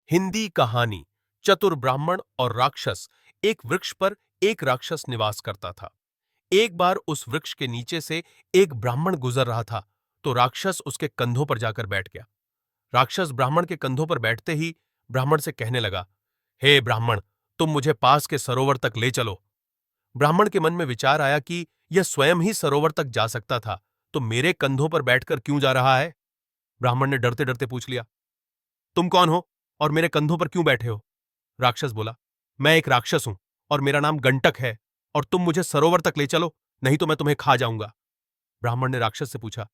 हिंदी कहानी चतुर ब्राह्मण और राक्षस। एक वृक्ष पर एक राक्षस निवास करता था। एक बार उस वृक्ष के नीचे से एक ब्राह्मण गुजर रहा था तो राक्षस उसके कंधों पर जाकर बैठ गया। राक्षस ब्राह्मण के कंधों पर बैठते ही ब्राह्मण से कहने लगा, हे ब्राह्मण, तुम मुझे पास के सरोवर तक ले चलो। ब्राह्मण के मन में विचार आया कि यह स्वयं ही सरोवर तक जा सकता था तो मेरे कंधों पर बैठकर क्यों जा रहा है। ब्राह्मण ने डरते डरते पूछ लिया, तुम कौन हो और मेरे कंधों पर क्यों बैठे हो। राक्षस बोला, मैं एक राक्षस हूं और मेरा नाम गंटक है और तुम मुझे सरोवर तक ले चलो, नहीं तो मैं तुम्हें खा जाऊंगा। ब्राह्मण ने राक्षस से पूछा,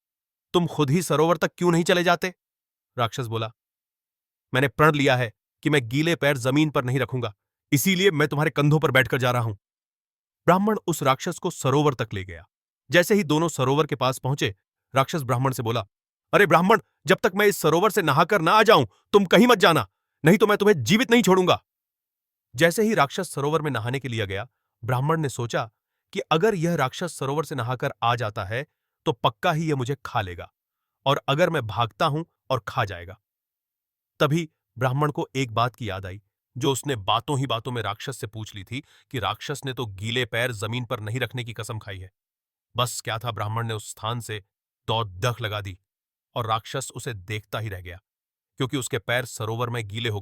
तुम खुद ही सरोवर तक क्यों नहीं चले जाते। राक्षस बोला, मैंने प्रण लिया है कि मैं गीले पैर जमीन पर नहीं रखूंगा, इसीलिए मैं तुम्हारे कंधों पर बैठकर जा रहा हूं। ब्राह्मण उस राक्षस को सरोवर तक ले गया। जैसे ही दोनों सरोवर के पास पहुंचे, राक्षस ब्राह्मण से बोला, अरे ब्राह्मण, जब तक मैं इस सरोवर से नहाकर ना आ जाऊं तुम कहीं मत जाना, नहीं तो मैं तुम्हें जीवित नहीं छोड़ूंगा। जैसे ही राक्षस सरोवर में नहाने के लिए गया, ब्राह्मण ने सोचा कि अगर यह राक्षस सरोवर से नहाकर आ जाता है तो पक्का ही यह मुझे खा लेगा, और अगर मैं भागता हूं और खा जाएगा। तभी ब्राह्मण को एक बात की याद आई जो उसने बातों ही बातों में राक्षस से पूछ ली थी कि राक्षस ने तो गीले पैर जमीन पर नहीं रखने की कसम खाई है। बस क्या था, ब्राह्मण ने उस स्थान से दौड़ लगा दी और राक्षस उसे देखता ही रह गया क्योंकि उसके पैर सरोवर में गीले हो